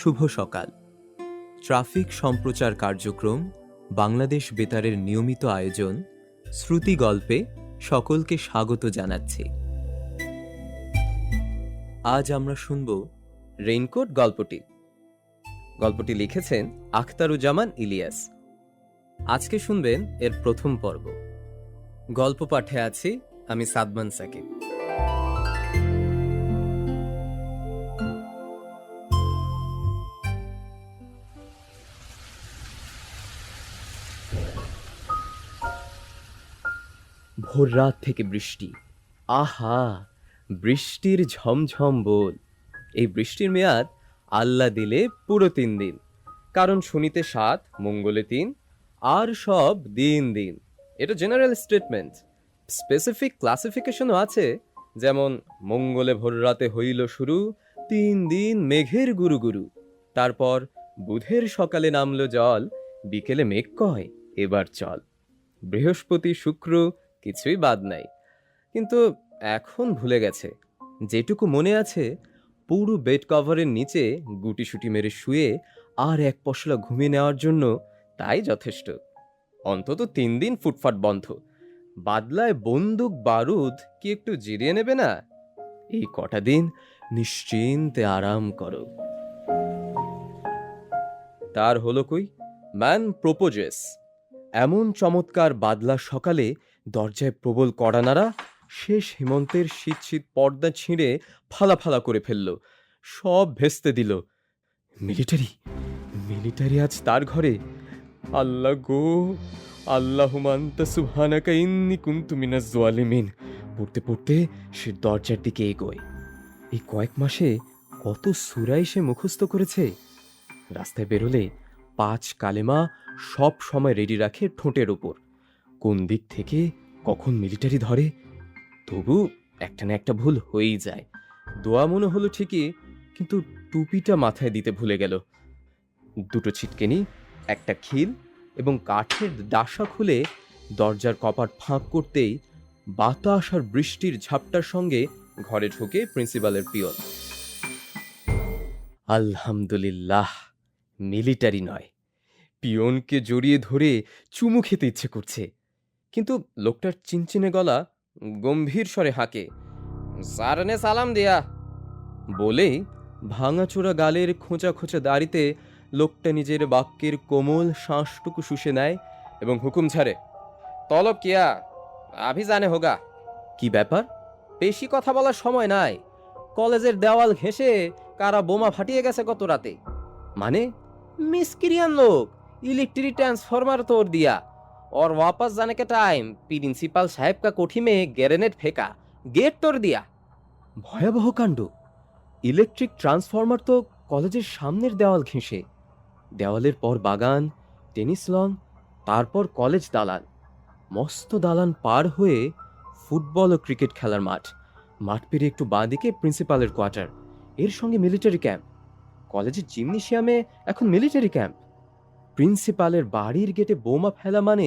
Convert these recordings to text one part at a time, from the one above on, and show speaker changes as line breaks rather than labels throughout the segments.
শুভ সকাল। ট্রাফিক সম্প্রচার কার্যক্রম বাংলাদেশ বেতারের নিয়মিত আয়োজন শ্রুতি গল্পে সকলকে স্বাগত জানাচ্ছি। আজ আমরা শুনব রেইনকোট গল্পটি লিখেছেন আখতারুজ্জামান ইলিয়াস। আজকে শুনবেন এর প্রথম পর্ব। গল্প পাঠে আছি আমি সাদমান সাকিব। ভোর রাত থেকে বৃষ্টি, আহা বৃষ্টির ঝমঝম বল। এই বৃষ্টির মেয়াদ আল্লাহ দিলে পুরো 3 দিন, কারণ শনিতে 7, মঙ্গলে 3, আর সব দিন দিন। এটা জেনারেল স্টেটমেন্ট। স্পেসিফিক ক্লাসিফিকেশনও আছে, যেমন মঙ্গলে ভোর রাতে হইল শুরু 3 দিন মেঘের গুরু গুরু, তারপর বুধের সকালে নামলো জল, বিকেলে মেঘ কয় এবার চল। বৃহস্পতি শুক্র কিছুই বাদ নাই, কিন্তু এখন ভুলে গেছে। যেটুকু মনে আছে, পুরো বেড কভারের নিচে গুটিসুটি মেরে শুয়ে আর এক পশলা ঘুমিয়ে নেওয়ার জন্য, তাই যথেষ্ট। অন্তত 3 দিন ফুটফাট বন্ধ। বাদলায় বন্দুক বারুদ কি একটু জিরিয়ে নেবে না? এই কটা দিন নিশ্চিন্তে আরাম করো। তার হলো কই, ম্যান প্রপোজেস। এমন চমৎকার বাদলা সকালে দরজায় প্রবল কড়া নাড়া, শেষ হেমন্তের শীত শীত পর্দা ছিঁড়ে ফালা ফালা করে ফেলল, সব ভেস্তে দিল। মিলিটারি আজ তার ঘরে। আল্লাহ গো, আল্লাহুম্মা আনতা সুবহানাকা ইন্নী কুনতু মিনাজ জালিমিন পড়তে পড়তে সে দরজার দিকে এগোয়। এই কয়েক মাসে কত সূরাই সে মুখস্থ করেছে। রাস্তায় বেরোলে 5 কালেমা সব সময় রেডি রাখে ঠোঁটের ওপর। কোন দিক থেকে কখন মিলিটারি ধরে, তবু একটা না একটা ভুল হয়েই যায়। দোয়া মনে হলো ঠিকই, কিন্তু টুপিটা মাথায় দিতে ভুলে গেল। 2টো ছিটকেনি, একটা খিল এবং কাঠের ডাসা খুলে দরজার কপাট ফাঁক করতেই বাতাস আর বৃষ্টির ঝাপটার সঙ্গে ঘরে ঢোকে প্রিন্সিপালের পিয়ন। আলহামদুলিল্লাহ, মিলিটারি নয়। পিয়নকে জড়িয়ে ধরে চুমু খেতে ইচ্ছে করছে, কিন্তু লোকটার চিনচিনে গলা গম্ভীর স্বরে হাঁকে, সারনে সালাম দিয়া বলেই ভাঙাচোরা গালের খোঁচা খোঁচা দাড়িতে লোকটা নিজের বাক্যের কোমল শ্বাসটুকু শুষে নেয় এবং হুকুম ছাড়ে, তলব কিয়া আভি জানে হোগা। কি ব্যাপার? বেশি কথা বলার সময় নাই। কলেজের দেওয়াল ঘেঁষে কারা বোমা ফাটিয়ে গেছে গত রাতে। মানে মিসক্রিয়ান লোক, इलेक्ट्रिक ट्रांसफार्मर तोड़ दिया और वापस जाने के टाइम प्रिंसिपल साहब का कोठी में ग्रेनेड फेंका, गेट तोड़ दिया। ভয়াবহ কাণ্ড। ইলেকট্রিক ট্রান্সফরমার তো কলেজের সামনের দেওয়াল ঘেঁষে। দেওয়ালের পর বাগান, টেনিস লন, তারপর কলেজ দালান। মস্ত দালান পার হয়ে ফুটবল ও ক্রিকেট খেলার মাঠ। মাঠ পেরিয়ে একটু বাঁ দিকে প্রিন্সিপালের কোয়ার্টার, এর সঙ্গে মিলিটারি ক্যাম্প। কলেজের জিমনেশিয়ামে এখন মিলিটারি ক্যাম্প। প্রিন্সিপালের বাড়ির গেটে বোমা ফেলা মানে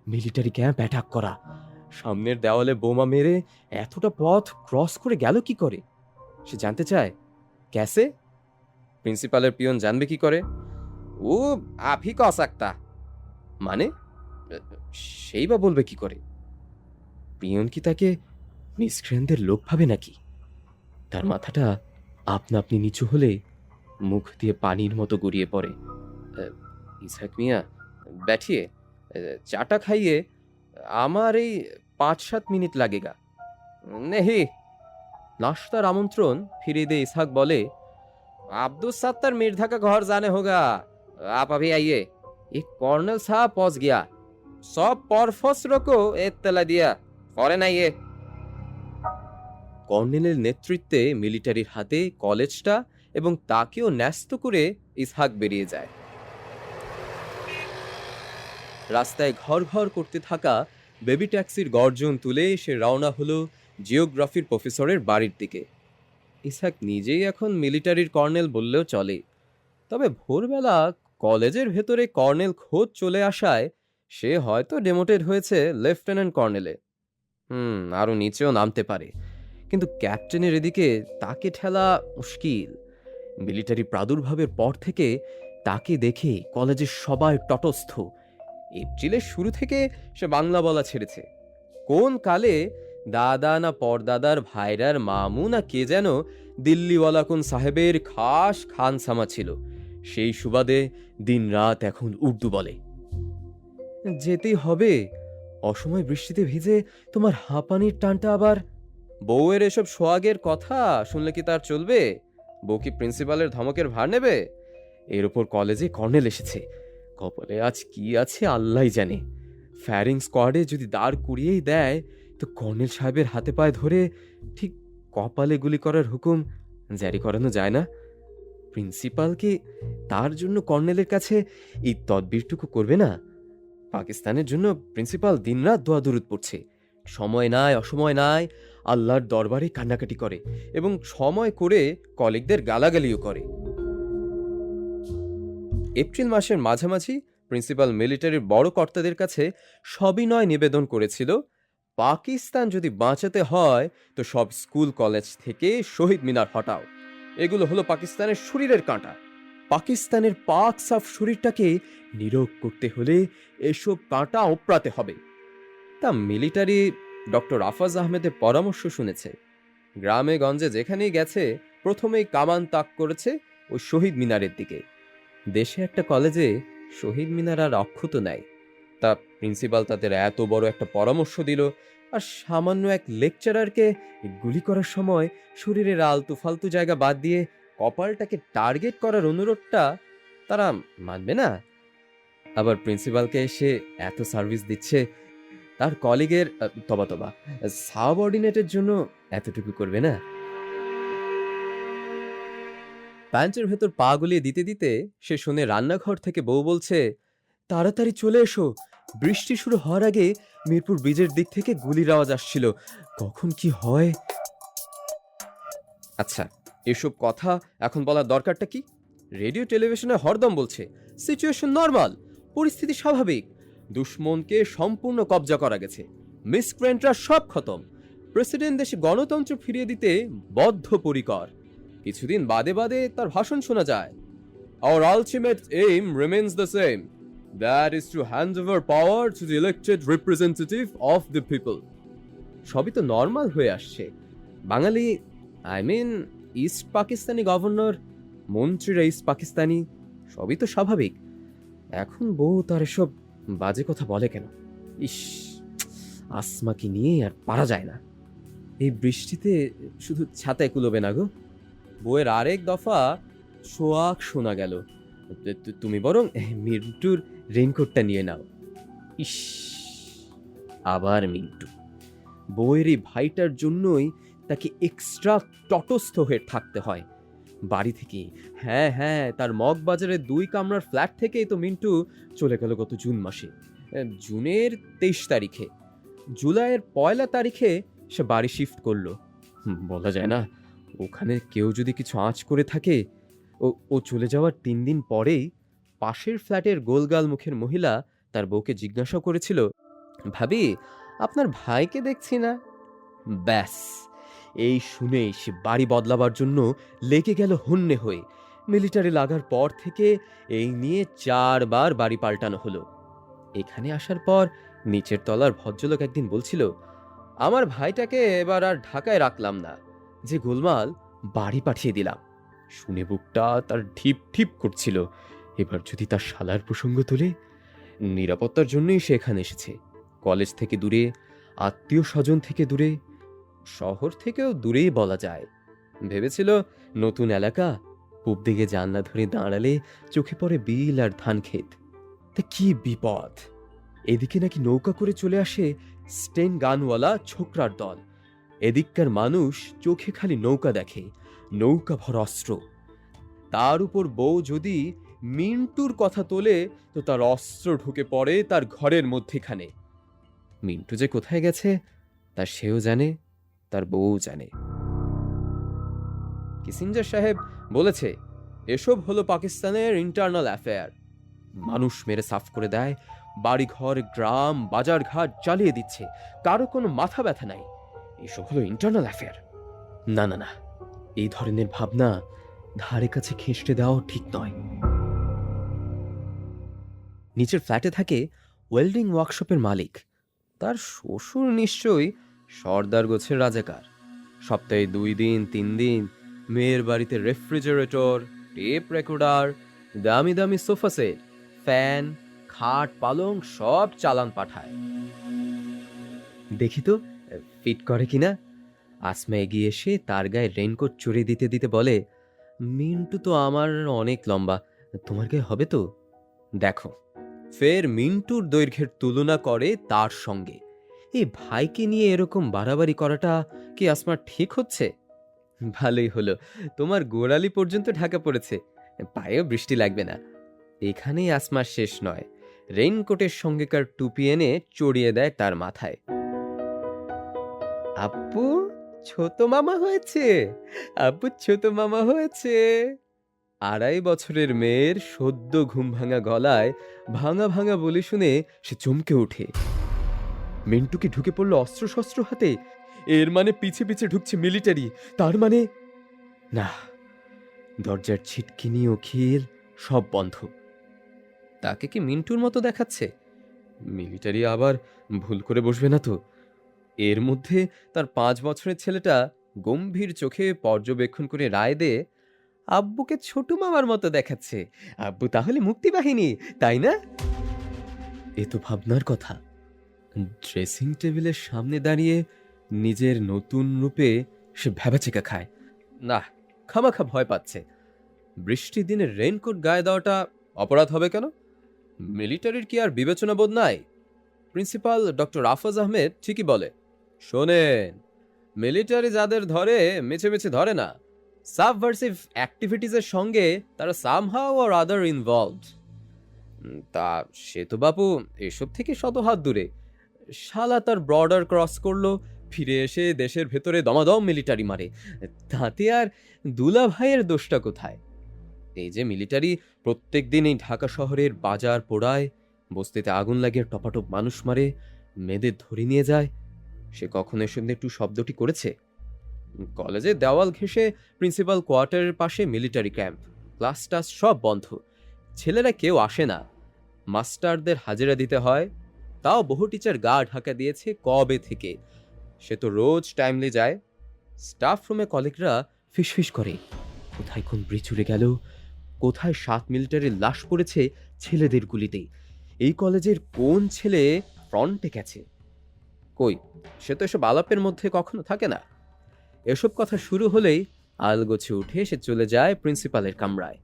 মিলিটারি ক্যাম্প অ্যাটাক করা। সামনের দেওয়ালে বোমা মেরে এতটা পথ ক্রস করে গেল কি করে? সে জানতে চায়। ক্যাসে? প্রিন্সিপালের পিয়ন জানবে কি করে? ও আপহি ক সাকতা। মানে সেই বা বলবে কি করে? পিয়ন কি তাকে মিসক্রিয়ানদের লোক ভাবে নাকি? তার মাথাটা আপনা আপনি নিচু হলে মুখ দিয়ে পানির মতো গড়িয়ে পড়ে। ইসহাক মিয়া बैठिए, চাটা খাইয়ে আমার এই 5-7 মিনিট লাগেগা। নেহি। নাস্তার আমন্ত্রণ ফিরিয়ে দিয়ে ইসহাক বলে, আব্দুল সত্তার मिर्जा का घर जाने होगा, आप अभी आइए। एक कर्नल साहब पहुंच गया, सब परफसरों को इत्तला दिया, फौरन आइए। কর্নেলের নেতৃত্বে মিলিটারির হাতে কলেজটা এবং তাকেও ন্যস্ত করে ইসহাক বেরিয়ে যায়। রাস্তায় ঘর ঘর করতে থাকা বেবি ট্যাক্সির গর্জন তুলে সে রওনা হলো জিওগ্রাফির প্রফেসরের বাড়ির দিকে। ইসহাক নিজেই এখন মিলিটারির কর্নেল বললেও চলে, তবে ভোরবেলা কলেজের ভেতরে কর্নেল খোঁজ চলে আসায় সে হয়তো ডেমোটেড হয়েছে লেফটেন্যান্ট কর্নেলে। আরও নিচেও নামতে পারে, কিন্তু ক্যাপ্টেনের এদিকে তাকে ঠেলা মুশকিল। মিলিটারি প্রাদুর্ভাবের পর থেকে তাকে দেখে কলেজের সবাই তটস্থ। এপ্রিলের শুরু থেকে সে বাংলা বলা ছেড়েছে। কোন কালে দাদা না পরদাদার ভাইরার মামু না কে যেন দিল্লিওয়ালা কোন সাহেবের খাস খানসামা ছিল, সেই সুবাদে দিনরাত এখন উর্দু বলে। যেতেই হবে, অসময় বৃষ্টিতে ভিজে তোমার হাঁপানির টানটা আবার। বউয়ের এসব সোয়াগের কথা শুনলে কি তার চলবে? বউ কি প্রিন্সিপালের ধমকের ভার নেবে? এর উপর কলেজে কর্নেল এসেছে, কপালে আজ কি আছে আল্লাহই জানে। ফায়ারিং স্কোয়াডে যদি দাঁড় করিয়েই দেয় তো কর্নেল সাহেবের হাতে পায়ে ধরে ঠিক কপালে গুলি করার হুকুম জারি করানো যায় না? প্রিন্সিপাল কি তার জন্য কর্নেলের কাছে এই তদবিরটুকু করবে না? পাকিস্তানের জন্য প্রিন্সিপাল দিনরাত দোয়া দুরুদ পড়ছে, সময় নাই অসময় নাই আল্লাহর দরবারে কান্নাকাটি করে, এবং সময় করে কলিগদের গালাগালিও করে। এপ্রিল মাসের মাঝামাঝি প্রিন্সিপাল মিলিটারির বড় কর্তাদের কাছে সবিনয় নিবেদন করেছিল, পাকিস্তান যদি বাঁচাতে হয় তো সব স্কুল কলেজ থেকে শহীদ মিনার হটাও। এগুলো হলো পাকিস্তানের শরীরের কাঁটা। পাকিস্তানের পাক সাফ শরীরটাকে নীরোগ করতে হলে এসব কাঁটা ওপরাতে হবে। তা মিলিটারি ডক্টর আফাজ আহমেদের পরামর্শ শুনেছে। গ্রামে গঞ্জে যেখানেই গেছে প্রথমেই কামান তাক করেছে ওই শহীদ মিনারের দিকে। দেশে একটা কলেজে শহীদ মিনার আর অক্ষত নাই, তা প্রিন্সিপাল তাদের এত বড় একটা পরামর্শ দিল, আর সামান্য এক লেকচারারকে গুলি করার সময় শরীরের আলতু ফালতু জায়গা বাদ দিয়ে কপালটাকে টার্গেট করার অনুরোধটা তারা মানবে না? আবার প্রিন্সিপালকে এসে এত সার্ভিস দিচ্ছে, তার কলিগের তবা তবা সাবঅর্ডিনেটের জন্য এতটুকু করবে না? প্যান্টের ভেতর পা গলিয়ে দিতে দিতে সে শুনে রান্নাঘর থেকে বউ বলছে, তাড়াতাড়ি চলে এসো, বৃষ্টি শুরু হওয়ার আগে মিরপুর ব্রিজের দিক থেকে গুলির আওয়াজ আসছিল, কখন কি হয়। আচ্ছা, এসব কথা এখন বলার দরকারটা কি? রেডিও টেলিভিশনে হরদম বলছে সিচুয়েশন নর্মাল, পরিস্থিতি স্বাভাবিক, দুশ্মনকে সম্পূর্ণ কবজা করা গেছে, মিসক্রেন্টরা সব খতম, প্রেসিডেন্ট দেশে গণতন্ত্র ফিরিয়ে দিতে বদ্ধপরিকর। কিছুদিন বাদে বাদে তার ভাষণ শোনা যায়, Our ultimate aim remains the same, that is to hand over power to the elected representative of the people. সবই তো নর্মাল হয়ে আসছে। Bangali, I mean East Pakistani governor, মন্ত্রীরা ইস্ট পাকিস্তানি, সবই তো স্বাভাবিক। এখন বউ তার এসব বাজে কথা বলে কেন? ইস, আসমাকে নিয়ে আর পারা যায় না। এই বৃষ্টিতে শুধু ছাতায় কুলোবে না গো। বউয়ের আরেক দফা সোয়াক শোনা গেল, তুমি বরং মিন্টুর রেইনকোটটা নিয়ে নাও। ইস, আবার মিন্টু। বউয়ের এই ভাইটার জন্যই তাকে এক্সট্রা তটস্থ হয়ে থাকতে হয় বাড়ি থেকে। হ্যাঁ হ্যাঁ, তার মগবাজারের 2 কামরার ফ্ল্যাট থেকেই তো মিন্টু চলে গেল গত জুন মাসে, জুনের 23 তারিখে। জুলাইয়ের 1 তারিখে সে বাড়ি শিফট করলো। বলা যায় না, ওখানে কেউ যদি কিছু আঁচ করে থাকে। ও চলে যাওয়ার 3 দিন পরেই পাশের ফ্ল্যাটের গোলগাল মুখের মহিলা তার বউকে জিজ্ঞাসা করেছিল, ভাবি আপনার ভাইকে দেখছি না। ব্যাস, এই শুনেই সে বাড়ি বদলাবার জন্য লেগে গেল হন্যে হয়ে। মিলিটারি লাগার পর থেকে এই নিয়ে 4 বার বাড়ি পাল্টানো হলো। এখানে আসার পর নিচের তলার ভদ্রলোক একদিন বলছিল, আমার ভাইটাকে এবার আর ঢাকায় রাখলাম না, যে গোলমাল বাড়ি পাঠিয়ে দিলাম। শুনে বুকটা তার ঢিপ ঢিপ করছিল, এবার যদি তার শালার প্রসঙ্গ তোলে। নিরাপত্তার জন্যই সে এখানে এসেছে, কলেজ থেকে দূরে, আত্মীয় স্বজন থেকে দূরে, শহর থেকেও দূরেই বলা যায়। ভেবেছিল নতুন এলাকা, পূব দিকে জানলা ধরে দাঁড়ালে চোখে পড়ে বিল আর ধান ক্ষেত। তা কি বিপদ! এদিকে নাকি নৌকা করে চলে আসে স্টেন গানওয়ালা ছোকরার দল। এদিককার মানুষ চোখে খালি নৌকা দেখে, নৌকা ভর অস্ত্র। তার উপর বউ যদি মিন্টুর কথা তোলে তো তার অস্ত্র ঢুকে পড়ে তার ঘরের মধ্যেখানে। মিন্টু যে কোথায় গেছে তা সেও জানে, তার বউ জানে। কিসিঞ্জার সাহেব বলেছে, এসব হলো পাকিস্তানের ইন্টারনাল অ্যাফেয়ার। মানুষ মেরে সাফ করে দেয়, বাড়িঘর গ্রাম বাজার ঘাট জ্বালিয়ে দিচ্ছে, কারো কোনো মাথা ব্যথা নাই। এসব হলো ইন্টারনাল অ্যাফেয়ার। না না না, এই ধরনের ভাবনা ধারে কাছে খেঁচড়ে দেওয়াও ঠিক নয়। নিচের ফ্ল্যাটে থাকে ওয়েল্ডিং ওয়ার্কশপের মালিক। তার শ্বশুর নিশ্চয়ই সর্দার গোছের রাজাকার। সপ্তাহে 2 দিন 3 দিন মেয়ের বাড়িতে রেফ্রিজারেটর, টেপ রেকর্ডার, দামি দামি সোফা সেট, ফ্যান, খাট, পালং সব চালান পাঠায়। দেখি তো ফিট করে কিনা। আসমা এগিয়ে এসে তার গায়ে রেইনকোট চড়িয়ে দিতে দিতে বলে, মিন্টু তো আমার অনেক লম্বা, তোমার গায়ে হবে তো? দেখো, ফের মিন্টুর দৈর্ঘ্যের তুলনা করে তার সঙ্গে। এই ভাইকে নিয়ে এরকম বাড়াবাড়ি করাটা কি আসমার ঠিক হচ্ছে? ভালোই হলো, তোমার গোড়ালি পর্যন্ত ঢাকা পড়েছে, পায়েও বৃষ্টি লাগবে না। এখানেই আসমার শেষ নয়। রেইনকোটের সঙ্গেকার টুপি এনে চড়িয়ে দেয় তার মাথায়। আপু, ছোট মামা হয়েছে, আপু ছোট মামা হয়েছে। 2.5 বছরের মেয়ের সদ্য ঘুম ভাঙা গলায় ভাঙা ভাঙা বলে শুনে সে চমকে ওঠে। মিন্টু কি ঢুকে পড়লো অস্ত্রশস্ত্র হাতে? এর মানে পিছে পিছে ঢুকছে মিলিটারি। তার মানে না, দরজার ছিটকিনি ও খিল সব বন্ধ। তাকে কি মিন্টুর মতো দেখাচ্ছে? মিলিটারি আবার ভুল করে বসবে না তো? এর মধ্যে তার 5 বছরের ছেলেটা গম্ভীর চোখে পর্যবেক্ষণ করে রায় দে, আব্বুকে ছোট মামার মতো দেখাচ্ছে, আব্বু তাহলে মুক্তিবাহিনী, তাই না? এ তো ভাবনার কথা। ড্রেসিং টেবিলের সামনে দাঁড়িয়ে নিজের নতুন রূপে সে ভ্যাবাচেকা খায়। না, খামাখা ভয় পাচ্ছে। বৃষ্টির দিনে রেইনকোট গায়ে দেওয়াটা অপরাধ হবে কেন? মিলিটারির কি আর বিবেচনা বোধ নাই? প্রিন্সিপাল ডক্টর আফাজ আহমেদ ঠিকই বলে। শোনেন, মিলিটারি যাদের ধরে মিছে মিছে ধরে না। সাবভার্সিভ অ্যাক্টিভিটিসের সঙ্গে তারা সামহাউ অর আদার ইনভলভড। তা সে তো বাপু এসব থেকে শত হাত দূরে। শালা তার বর্ডার ক্রস করলো, ফিরে এসে দেশের ভেতরে দমাদম মিলিটারি মারে। তাতে আর দুলা ভাইয়ের দোষটা কোথায়? এই যে মিলিটারি প্রত্যেক দিন এই ঢাকা শহরের বাজার পোড়ায়, বস্তিতে আগুন লাগিয়ে টপাটপ মানুষ মারে, মেয়েদের ধরে নিয়ে যায়, সে কখনো এর সঙ্গে একটু শব্দটি করেছে? কলেজে দেওয়াল ঘেঁষে প্রিন্সিপাল কোয়ার্টারের পাশে মিলিটারি ক্যাম্প, ক্লাস টাস সব বন্ধ, ছেলেরা কেউ আসে না, মাস্টারদের হাজিরা দিতে হয়। তাও বহু টিচার গা ঢাকা দিয়েছে কবে থেকে। সে তো রোজ টাইমলি যায়। স্টাফ রুমে কলিগরা ফিসফিস করে, কোথায় কোন ব্রিচুরে গেল, কোথায় 7 মিলিটারির লাশ পড়েছে ছেলেদের গুলিতে, এই কলেজের কোন ছেলে ফ্রন্টে গেছে। কই, সে তো এসব আলাপের মধ্যে কখনো থাকে না। এসব কথা শুরু হলেই আলগোছে উঠে সে চলে যায় প্রিন্সিপালের কামরায়।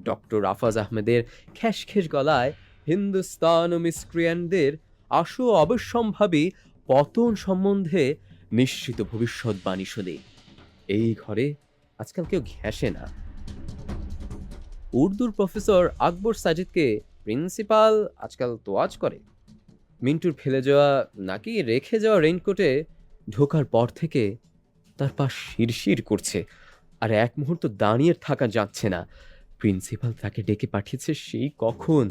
ডক্টর আফাজ আহমেদের খ্যাসখ্যাস গলায় হিন্দুস্তান ও মিসক্রিয়ানদের আশু অবশ্যম্ভাবী পতন সম্বন্ধে নিশ্চিত ভবিষ্যৎবাণী শুনে। এই ঘরে আজকাল কেউ ঘেঁষে না। উর্দুর প্রফেসর আকবর সাজিদকে প্রিন্সিপাল আজকাল তোয়াজ করে। মিন্টুর ফেলে যাওয়া নাকি রেখে যাওয়া রেইনকোটে ঢোকার পর থেকে তার পা শিরশির করছে, আর এক মুহূর্ত দাঁড়িয়ে থাকা যাচ্ছে না। প্রিন্সিপাল তাকে ডেকে পাঠিয়েছে সেই কখন।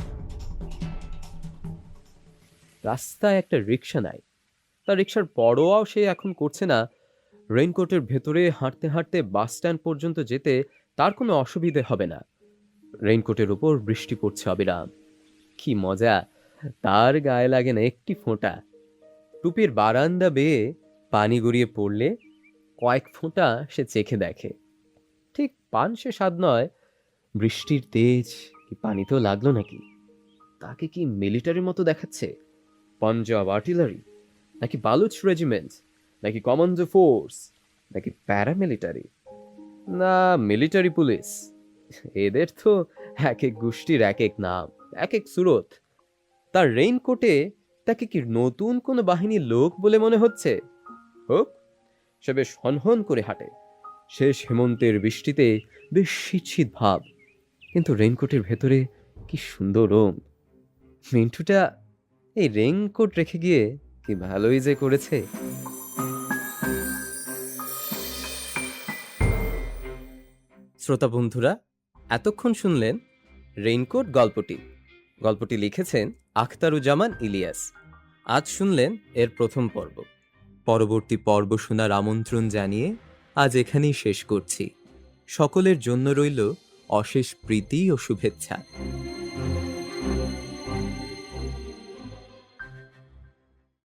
রাস্তায় একটা রিক্সা নাই, তার রিক্সার পরোয়াও সে এখন করছে না। রেইনকোটের ভেতরে হাঁটতে হাঁটতে বাস স্ট্যান্ড পর্যন্ত যেতে তার কোনো অসুবিধে হবে না। রেইনকোটের উপর বৃষ্টি পড়ছে অবিরাম। কি মজা, তার গায়ে লাগে না একটি ফোঁটা। টুপির বারান্দা বেয়ে পানি গড়িয়ে পড়লে কয়েক ফোঁটা সে চেখে দেখে। ঠিক পান সে স্বাদ নয়, বৃষ্টির তেজ কি পানিতেও লাগলো নাকি? তাকে কি মিলিটারির মতো দেখাচ্ছে? পাঞ্জাব আর্টিলারি, নাকি বালুচ রেজিমেন্ট, নাকি কমান্ডো ফোর্স, নাকি প্যারামিলিটারি, না মিলিটারি পুলিশ? এদের তো এক এক গোষ্ঠীর এক এক নাম, এক এক সুরত। তার রেইনকোটে তাকে কি নতুন কোনো বাহিনীর লোক বলে মনে হচ্ছে? হোক, সে বেশ হনহন করে হাঁটে। শেষ হেমন্তের বৃষ্টিতে বেশ শীত শীত ভাব, কিন্তু রেইনকোটের ভেতরে কি সুন্দর রোম। মিন্টুটা এই রেইনকোট রেখে গিয়ে কি ভালোই যে করেছে। শ্রোতা বন্ধুরা, এতক্ষণ শুনলেন রেইনকোট গল্পটি। গল্পটি লিখেছেন আখতারুজ্জামান ইলিয়াস। আজ শুনলেন এর প্রথম পর্ব। পরবর্তী পর্ব শোনার আমন্ত্রণ জানিয়ে আজ এখানেই শেষ করছি।
সকলের জন্য রইল অশেষ প্রীতি ও শুভেচ্ছা।